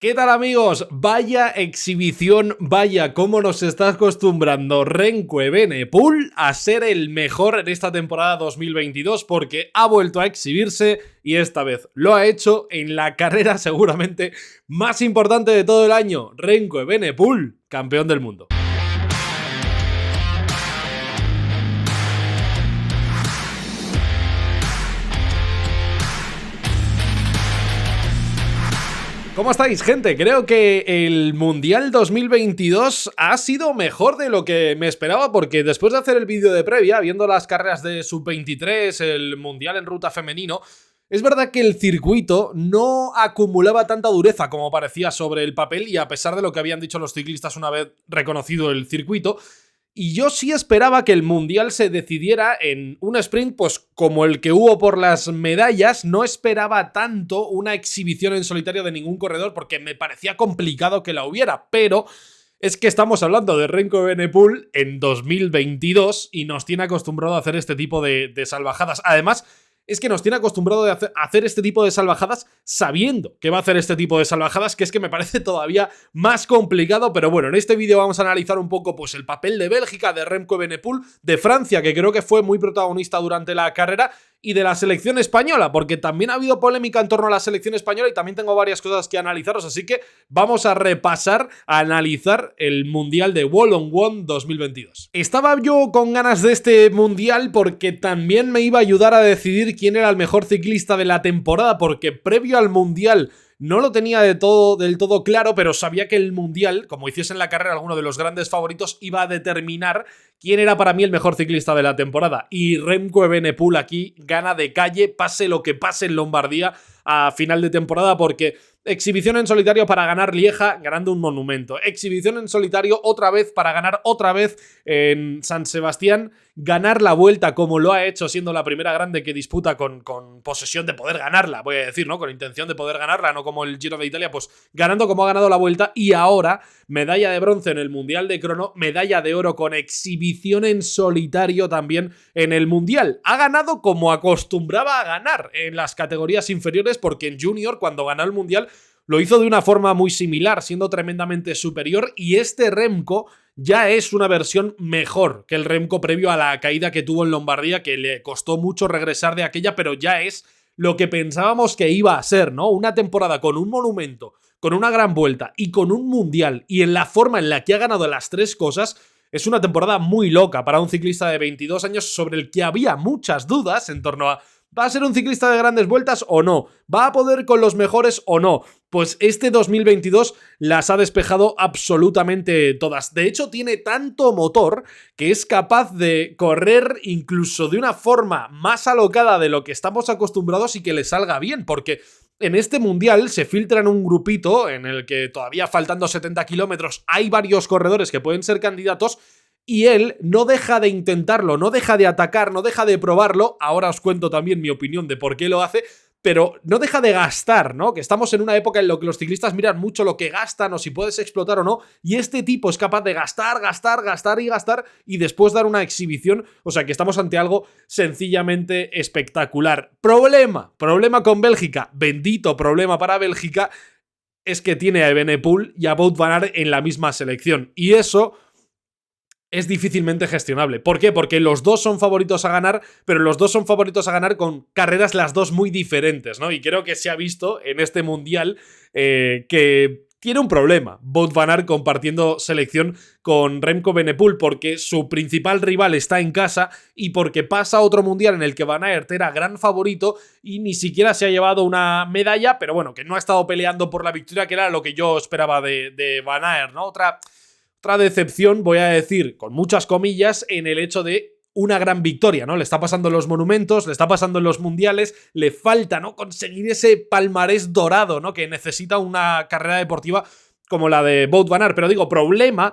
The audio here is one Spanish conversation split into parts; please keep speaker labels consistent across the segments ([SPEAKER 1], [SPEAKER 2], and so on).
[SPEAKER 1] ¿Qué tal, amigos? Vaya exhibición, vaya cómo nos está acostumbrando Remco Evenepoel a ser el mejor en esta temporada 2022 porque ha vuelto a exhibirse y esta vez lo ha hecho en la carrera seguramente más importante de todo el año. Remco Evenepoel, campeón del mundo. ¿Cómo estáis, gente? Creo que el Mundial 2022 ha sido mejor de lo que me esperaba porque después de hacer el vídeo de previa, viendo las carreras de Sub-23, el Mundial en ruta femenino, es verdad que el circuito no acumulaba tanta dureza como parecía sobre el papel y a pesar de lo que habían dicho los ciclistas una vez reconocido el circuito, y yo sí esperaba que el Mundial se decidiera en un sprint, pues como el que hubo por las medallas. No esperaba tanto una exhibición en solitario de ningún corredor porque me parecía complicado que la hubiera, pero es que estamos hablando de Remco Evenepoel en 2022 y nos tiene acostumbrado a hacer este tipo de salvajadas. Además, es que nos tiene acostumbrado a hacer este tipo de salvajadas sabiendo que va a hacer este tipo de salvajadas, que es que me parece todavía más complicado. Pero bueno, en este vídeo vamos a analizar un poco pues el papel de Bélgica, de Remco Evenepoel, de Francia, que creo que fue muy protagonista durante la carrera, y de la selección española, porque también ha habido polémica en torno a la selección española y también tengo varias cosas que analizaros, así que vamos a repasar, a analizar el Mundial de One on One 2022. Estaba yo con ganas de este Mundial porque también me iba a ayudar a decidir quién era el mejor ciclista de la temporada, porque previo al Mundial no lo tenía del todo claro, pero sabía que el Mundial, como hiciese en la carrera alguno de los grandes favoritos, iba a determinar quién era para mí el mejor ciclista de la temporada. Y Remco Evenepoel aquí gana de calle, pase lo que pase en Lombardía a final de temporada, porque exhibición en solitario para ganar Lieja, ganando un monumento. Exhibición en solitario otra vez para ganar otra vez en San Sebastián. Ganar la Vuelta como lo ha hecho, siendo la primera grande que disputa con posesión de poder ganarla, voy a decir, ¿no? Con intención de poder ganarla, no como el Giro de Italia, pues ganando como ha ganado la Vuelta. Y ahora, medalla de bronce en el Mundial de Crono, medalla de oro con exhibición en solitario también en el Mundial. Ha ganado como acostumbraba a ganar en las categorías inferiores, porque en Junior, cuando ganó el Mundial, lo hizo de una forma muy similar, siendo tremendamente superior, y este Remco ya es una versión mejor que el Remco previo a la caída que tuvo en Lombardía, que le costó mucho regresar de aquella, pero ya es lo que pensábamos que iba a ser, ¿no? Una temporada con un monumento, con una gran vuelta y con un mundial, y en la forma en la que ha ganado las tres cosas, es una temporada muy loca para un ciclista de 22 años sobre el que había muchas dudas en torno a ¿va a ser un ciclista de grandes vueltas o no? ¿Va a poder con los mejores o no? Pues este 2022 las ha despejado absolutamente todas. De hecho, tiene tanto motor que es capaz de correr incluso de una forma más alocada de lo que estamos acostumbrados y que le salga bien, porque en este Mundial se filtra en un grupito en el que todavía faltando 70 kilómetros hay varios corredores que pueden ser candidatos. Y él no deja de intentarlo, no deja de atacar, no deja de probarlo. Ahora os cuento también mi opinión de por qué lo hace, pero no deja de gastar, ¿no? Que estamos en una época en la que los ciclistas miran mucho lo que gastan o si puedes explotar o no, y este tipo es capaz de gastar y después dar una exhibición. O sea que estamos ante algo sencillamente espectacular. Problema con Bélgica, bendito problema para Bélgica, es que tiene a Evenepoel y a Wout van Aert en la misma selección, y eso es difícilmente gestionable. ¿Por qué? Porque los dos son favoritos a ganar, pero los dos son favoritos a ganar con carreras las dos muy diferentes, ¿no? Y creo que se ha visto en este Mundial que tiene un problema Wout van Aert compartiendo selección con Remco Evenepoel, porque su principal rival está en casa y porque pasa a otro Mundial en el que Van Aert era gran favorito y ni siquiera se ha llevado una medalla, pero bueno, que no ha estado peleando por la victoria, que era lo que yo esperaba de Van Aert, ¿no? Otra decepción, voy a decir, con muchas comillas, en el hecho de una gran victoria, ¿no? Le está pasando en los monumentos, le está pasando en los mundiales, le falta, ¿no? Conseguir ese palmarés dorado, ¿no? Que necesita una carrera deportiva como la de Wout van Aert. Pero digo, problema,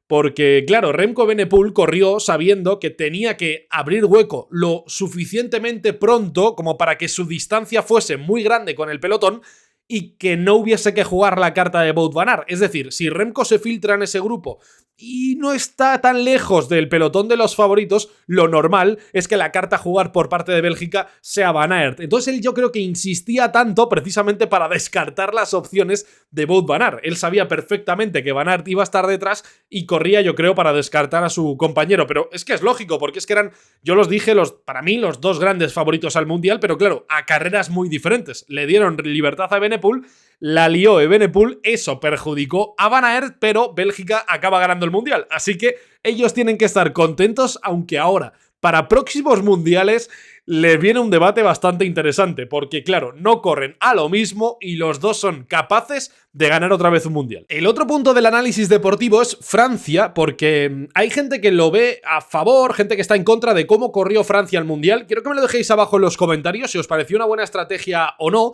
[SPEAKER 1] porque, claro, Remco Evenepoel corrió sabiendo que tenía que abrir hueco lo suficientemente pronto como para que su distancia fuese muy grande con el pelotón y que no hubiese que jugar la carta de Wout van Aert. Es decir, si Remco se filtra en ese grupo y no está tan lejos del pelotón de los favoritos, lo normal es que la carta a jugar por parte de Bélgica sea Van Aert. Entonces él yo creo que insistía tanto precisamente para descartar las opciones de Wout van Aert. Él sabía perfectamente que Van Aert iba a estar detrás y corría, yo creo, para descartar a su compañero. Pero es que es lógico, porque es que eran, yo los dije, para mí los dos grandes favoritos al Mundial, pero claro, a carreras muy diferentes. Le dieron libertad a Evenepoel, la lió Evenepoel, eso perjudicó a Van Aert, pero Bélgica acaba ganando el Mundial. Así que ellos tienen que estar contentos, aunque ahora, para próximos mundiales, les viene un debate bastante interesante, porque claro, no corren a lo mismo y los dos son capaces de ganar otra vez un mundial. El otro punto del análisis deportivo es Francia, porque hay gente que lo ve a favor, gente que está en contra de cómo corrió Francia al mundial. Quiero que me lo dejéis abajo en los comentarios si os pareció una buena estrategia o no.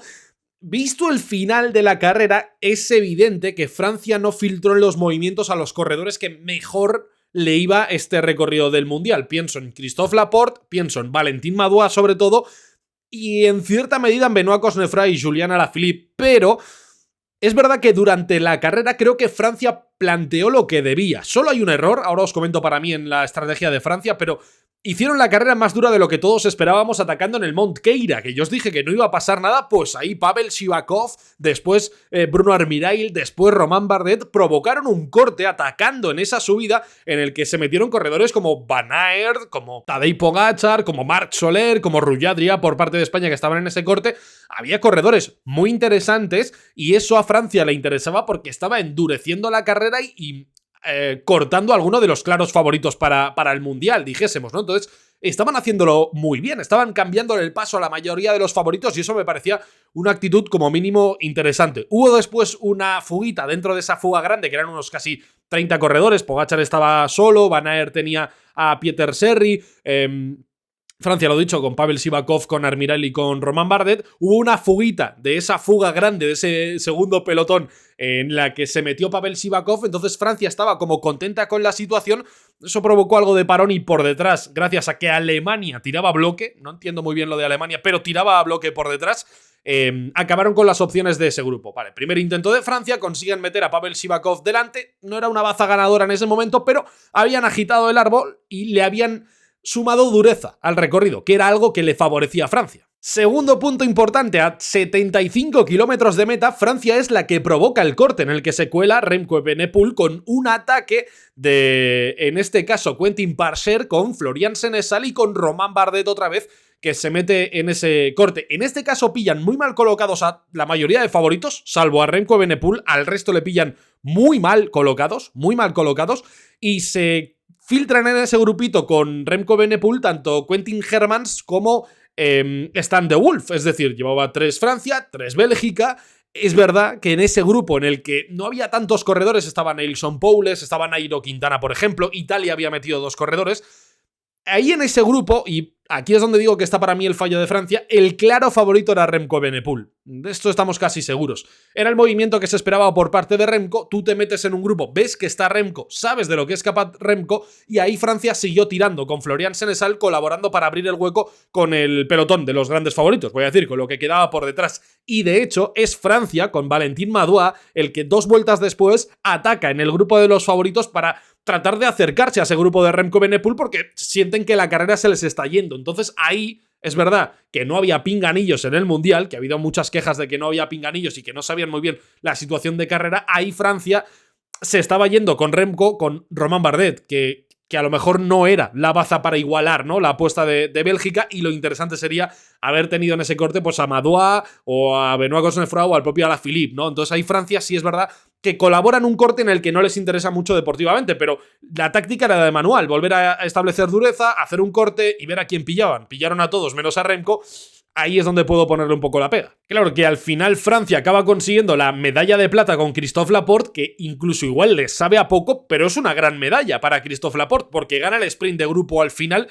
[SPEAKER 1] Visto el final de la carrera, es evidente que Francia no filtró en los movimientos a los corredores que mejor le iba este recorrido del Mundial. Pienso en Christophe Laporte, pienso en Valentin Madouas sobre todo, y en cierta medida en Benoît Cosnefroy y Julian Alaphilippe, pero es verdad que durante la carrera creo que Francia planteó lo que debía. Solo hay un error, ahora os comento para mí en la estrategia de Francia, pero hicieron la carrera más dura de lo que todos esperábamos atacando en el Mont Keira, que yo os dije que no iba a pasar nada, pues ahí Pavel Sivakov, después Bruno Armirail, después Romain Bardet provocaron un corte atacando en esa subida en el que se metieron corredores como Van Aert, como Tadej Pogačar, como Marc Soler, como Ruyadria por parte de España que estaban en ese corte. Había corredores muy interesantes y eso a Francia le interesaba porque estaba endureciendo la carrera y cortando a alguno de los claros favoritos para el Mundial, dijésemos, ¿no? Entonces, estaban haciéndolo muy bien, estaban cambiando el paso a la mayoría de los favoritos y eso me parecía una actitud como mínimo interesante. Hubo después una fuguita dentro de esa fuga grande, que eran unos casi 30 corredores, Pogačar estaba solo, Van Aert tenía a Pieter Serry, Francia, lo dicho, con Pavel Sivakov, con Armirail y con Romain Bardet. Hubo una fuguita de esa fuga grande, de ese segundo pelotón en la que se metió Pavel Sivakov, entonces Francia estaba como contenta con la situación. Eso provocó algo de parón y por detrás, gracias a que Alemania tiraba bloque, no entiendo muy bien lo de Alemania, pero tiraba a bloque por detrás, acabaron con las opciones de ese grupo. Vale, primer intento de Francia, consiguen meter a Pavel Sivakov delante, no era una baza ganadora en ese momento, pero habían agitado el árbol y le habían sumado dureza al recorrido, que era algo que le favorecía a Francia. Segundo punto importante, a 75 kilómetros de meta, Francia es la que provoca el corte en el que se cuela Remco Evenepoel con un ataque de, en este caso, Quentin Parcher con Florian Seneschal y con Romain Bardet otra vez, que se mete en ese corte. En este caso pillan muy mal colocados a la mayoría de favoritos, salvo a Remco Evenepoel, al resto le pillan muy mal colocados, y se filtran en ese grupito con Remco Evenepoel tanto Quentin Hermans como Stan de Wolf, es decir, llevaba 3 Francia, 3 Bélgica. Es verdad que en ese grupo en el que no había tantos corredores, estaban Neilson Powless, estaba Nairo Quintana, por ejemplo, Italia había metido 2 corredores. Ahí en ese grupo, y aquí es donde digo que está para mí el fallo de Francia, el claro favorito era Remco Evenepoel. De esto estamos casi seguros. Era el movimiento que se esperaba por parte de Remco, tú te metes en un grupo, ves que está Remco, sabes de lo que es capaz Remco, y ahí Francia siguió tirando con Florian Seneschal, colaborando para abrir el hueco con el pelotón de los grandes favoritos, voy a decir, con lo que quedaba por detrás. Y de hecho es Francia, con Valentin Madouas, el que 2 vueltas después ataca en el grupo de los favoritos para tratar de acercarse a ese grupo de Remco Evenepoel porque sienten que la carrera se les está yendo. Entonces ahí es verdad que no había pinganillos en el Mundial, que ha habido muchas quejas de que no había pinganillos y que no sabían muy bien la situación de carrera. Ahí Francia se estaba yendo con Remco, con Romain Bardet, que a lo mejor no era la baza para igualar, ¿no?, la apuesta de Bélgica, y lo interesante sería haber tenido en ese corte pues a Madouas o a Benoît Cosnefroy o al propio Alaphilippe, ¿no? Entonces ahí Francia sí es verdad que colabora en un corte en el que no les interesa mucho deportivamente, pero la táctica era de manual, volver a establecer dureza, hacer un corte y ver a quién pillaban. Pillaron a todos menos a Remco. Ahí es donde puedo ponerle un poco la pega. Claro que al final Francia acaba consiguiendo la medalla de plata con Christophe Laporte, que incluso igual les sabe a poco, pero es una gran medalla para Christophe Laporte, porque gana el sprint de grupo al final.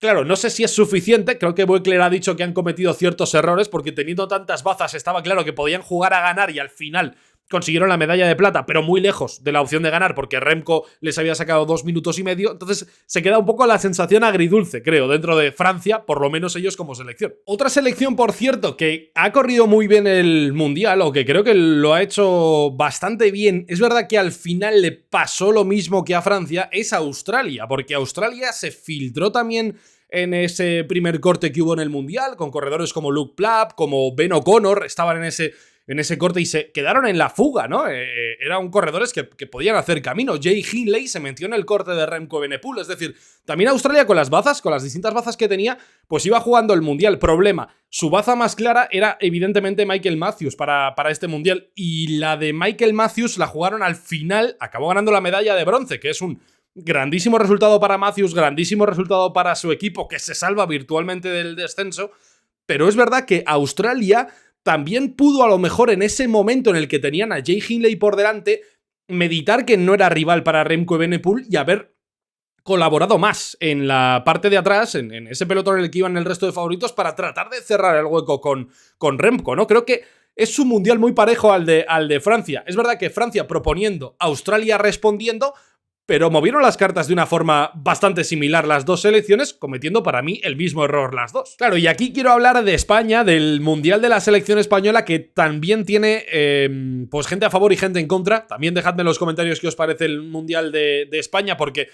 [SPEAKER 1] Claro, no sé si es suficiente, creo que Voeckler ha dicho que han cometido ciertos errores, porque teniendo tantas bazas estaba claro que podían jugar a ganar y al final consiguieron la medalla de plata, pero muy lejos de la opción de ganar, porque Remco les había sacado 2 minutos y medio. Entonces se queda un poco la sensación agridulce, creo, dentro de Francia, por lo menos ellos como selección. Otra selección, por cierto, que ha corrido muy bien el Mundial, o que creo que lo ha hecho bastante bien, es verdad que al final le pasó lo mismo que a Francia, es Australia, porque Australia se filtró también en ese primer corte que hubo en el Mundial, con corredores como Luke Plapp, como Ben O'Connor, estaban en ese corte y se quedaron en la fuga, ¿no? Eran corredores que podían hacer camino. Jay Hindley se metió en el corte de Remco Evenepoel, es decir, también Australia con las bazas, con las distintas bazas que tenía, pues iba jugando el Mundial. Problema, su baza más clara era evidentemente Michael Matthews para este Mundial, y la de Michael Matthews la jugaron al final, acabó ganando la medalla de bronce, que es un grandísimo resultado para Matthews, grandísimo resultado para su equipo, que se salva virtualmente del descenso, pero es verdad que Australia también pudo, a lo mejor en ese momento en el que tenían a Jay Hindley por delante, meditar que no era rival para Remco Evenepoel y haber colaborado más en la parte de atrás, en ese pelotón en el que iban el resto de favoritos, para tratar de cerrar el hueco con Remco, ¿no? Creo que es un mundial muy parejo al de Francia. Es verdad que Francia proponiendo, Australia respondiendo, pero movieron las cartas de una forma bastante similar las dos selecciones, cometiendo para mí el mismo error las dos. Claro, y aquí quiero hablar de España, del Mundial de la selección española, que también tiene pues gente a favor y gente en contra. También dejadme en los comentarios qué os parece el Mundial de España, porque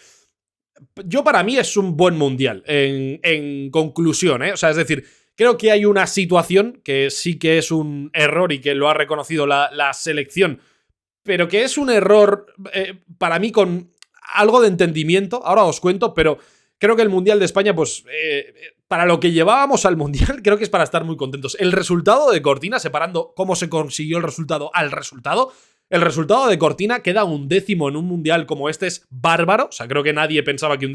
[SPEAKER 1] para mí es un buen Mundial, en conclusión, ¿eh? O sea, es decir, creo que hay una situación que sí que es un error y que lo ha reconocido la selección, pero que es un error para mí con algo de entendimiento, ahora os cuento, pero creo que el Mundial de España, pues, para lo que llevábamos al Mundial, creo que es para estar muy contentos. El resultado de Cortina, separando cómo se consiguió el resultado al resultado, el resultado de Cortina queda 11º en un Mundial como este, es bárbaro. O sea, creo que nadie pensaba que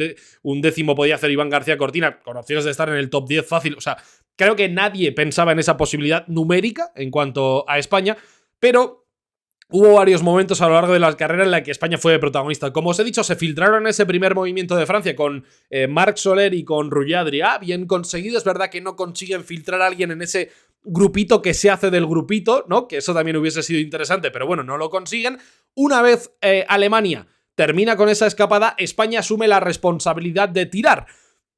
[SPEAKER 1] un décimo podía hacer Iván García Cortina, con opciones de estar en el top 10 fácil. O sea, creo que nadie pensaba en esa posibilidad numérica en cuanto a España, pero hubo varios momentos a lo largo de la carrera en la que España fue protagonista. Como os he dicho, se filtraron ese primer movimiento de Francia con Marc Soler y con Roger Adrià. Bien conseguido, es verdad que no consiguen filtrar a alguien en ese grupito que se hace del grupito, ¿no? Que eso también hubiese sido interesante, pero bueno, no lo consiguen. Una vez Alemania termina con esa escapada, España asume la responsabilidad de tirar.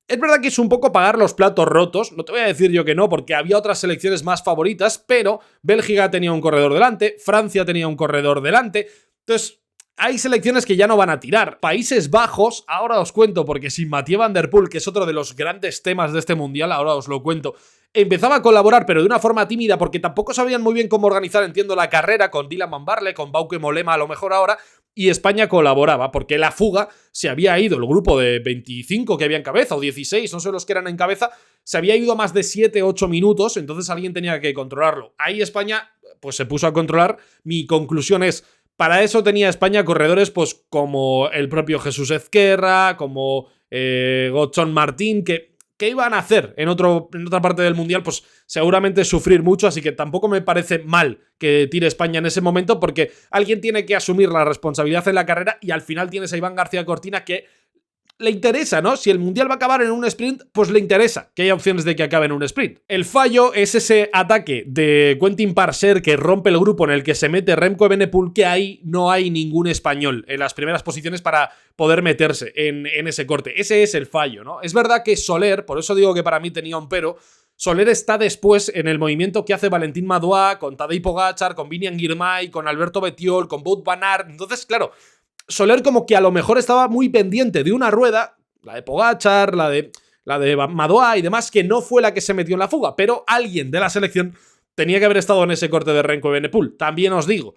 [SPEAKER 1] Es verdad que es un poco pagar los platos rotos, no te voy a decir yo que no, porque había otras selecciones más favoritas, pero Bélgica tenía un corredor delante, Francia tenía un corredor delante, entonces hay selecciones que ya no van a tirar. Países Bajos, ahora os cuento, porque sin Mathieu van der Poel, que es otro de los grandes temas de este Mundial, ahora os lo cuento, empezaba a colaborar, pero de una forma tímida, porque tampoco sabían muy bien cómo organizar, entiendo, la carrera con Dylan van Baarle, con Bauke Mollema a lo mejor ahora, y España colaboraba, porque la fuga se había ido, el grupo de 25 que había en cabeza, o 16, no sé los que eran en cabeza, se había ido a más de 7-8 minutos, entonces alguien tenía que controlarlo. Ahí España, pues se puso a controlar. Mi conclusión es, para eso tenía España corredores, pues como el propio Jesús Ezquerra, como Godson Martín, que iban a hacer en otra parte del Mundial, pues seguramente sufrir mucho, así que tampoco me parece mal que tire España en ese momento, porque alguien tiene que asumir la responsabilidad en la carrera y al final tienes a Iván García Cortina que le interesa, ¿no? Si el Mundial va a acabar en un sprint, pues le interesa que haya opciones de que acabe en un sprint. El fallo es ese ataque de Quentin Parser que rompe el grupo en el que se mete Remco Evenepoel, que ahí no hay ningún español en las primeras posiciones para poder meterse en ese corte. Ese es el fallo, ¿no? Es verdad que Soler, por eso digo que para mí tenía un pero, Soler está después en el movimiento que hace Valentín Madouas, con Tadej Pogačar, con Vinian Girmay, con Alberto Bettiol, con Wout van Aert. Entonces, claro, Soler como que a lo mejor estaba muy pendiente de una rueda, la de Pogačar, la de Madouas y demás, que no fue la que se metió en la fuga, pero alguien de la selección tenía que haber estado en ese corte de Remco Evenepoel. También os digo,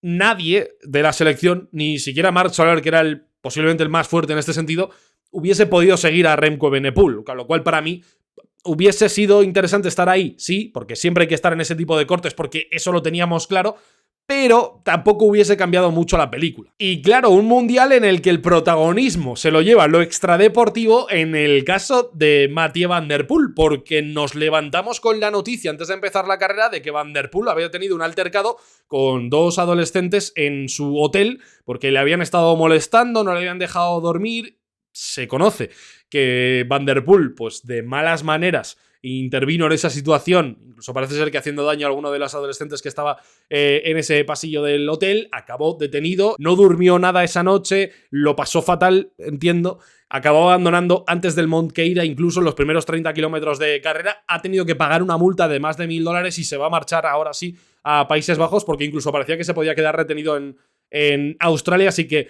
[SPEAKER 1] nadie de la selección, ni siquiera Marc Soler, que era posiblemente el más fuerte en este sentido, hubiese podido seguir a Remco Evenepoel, con lo cual para mí hubiese sido interesante estar ahí, sí, porque siempre hay que estar en ese tipo de cortes porque eso lo teníamos claro, pero tampoco hubiese cambiado mucho la película. Y claro, un mundial en el que el protagonismo se lo lleva lo extradeportivo en el caso de Mathieu van der Poel, porque nos levantamos con la noticia antes de empezar la carrera de que Van der Poel había tenido un altercado con dos adolescentes en su hotel porque le habían estado molestando, no le habían dejado dormir. Se conoce que Van der Poel, pues de malas maneras, intervino en esa situación, incluso parece ser que haciendo daño a alguno de los adolescentes que estaba en ese pasillo del hotel, acabó detenido, no durmió nada esa noche, lo pasó fatal, entiendo, acabó abandonando antes del Mount Keira, incluso en los primeros 30 kilómetros de carrera, ha tenido que pagar una multa de más de $1000 y se va a marchar ahora sí a Países Bajos porque incluso parecía que se podía quedar retenido en Australia, así que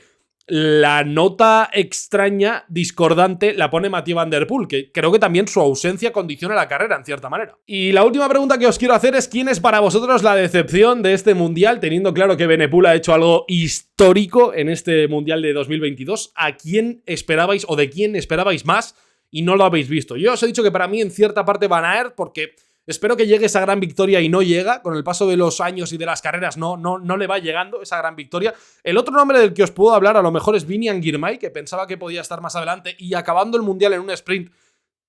[SPEAKER 1] la nota extraña, discordante, la pone Mathieu Van Der Poel, que creo que también su ausencia condiciona la carrera, en cierta manera. Y la última pregunta que os quiero hacer es ¿quién es para vosotros la decepción de este Mundial? Teniendo claro que Evenepoel ha hecho algo histórico en este Mundial de 2022, ¿a quién esperabais o de quién esperabais más y no lo habéis visto? Yo os he dicho que para mí en cierta parte Van Aert, porque espero que llegue esa gran victoria y no llega. Con el paso de los años y de las carreras no le va llegando esa gran victoria. El otro nombre del que os puedo hablar a lo mejor es Vinian Girmay, que pensaba que podía estar más adelante y acabando el Mundial en un sprint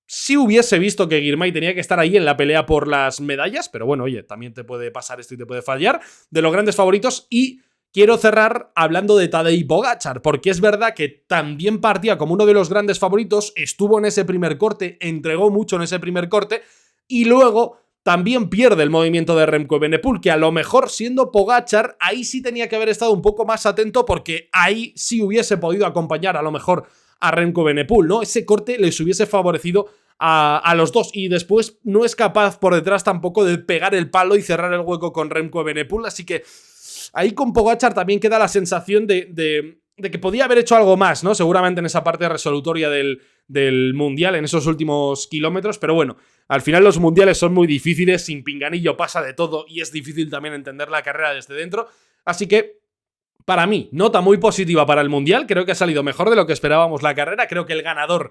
[SPEAKER 1] sí hubiese visto que Girmay tenía que estar ahí en la pelea por las medallas, pero bueno, oye, también te puede pasar esto y te puede fallar. De los grandes favoritos y quiero cerrar hablando de Tadej Pogačar, porque es verdad que también partía como uno de los grandes favoritos, estuvo en ese primer corte, entregó mucho en ese primer corte, y luego también pierde el movimiento de Remco Evenepoel, que a lo mejor siendo Pogačar, ahí sí tenía que haber estado un poco más atento porque ahí sí hubiese podido acompañar a lo mejor a Remco Evenepoel, ¿no? Ese corte les hubiese favorecido a los dos y después no es capaz por detrás tampoco de pegar el palo y cerrar el hueco con Remco Evenepoel, así que ahí con Pogačar también queda la sensación de que podía haber hecho algo más, ¿no? Seguramente en esa parte resolutoria del Mundial, en esos últimos kilómetros, pero bueno, al final los mundiales son muy difíciles, sin pinganillo pasa de todo y es difícil también entender la carrera desde dentro, así que para mí, nota muy positiva para el Mundial, creo que ha salido mejor de lo que esperábamos la carrera, creo que el ganador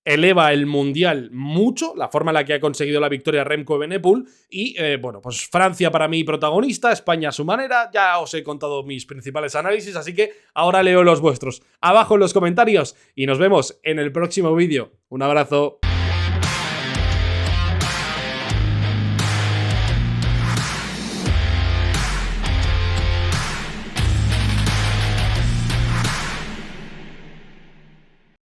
[SPEAKER 1] eleva el Mundial mucho, la forma en la que ha conseguido la victoria Remco Evenepoel y, bueno, pues Francia para mí protagonista, España a su manera, ya os he contado mis principales análisis, así que ahora leo los vuestros abajo en los comentarios y nos vemos en el próximo vídeo. Un abrazo.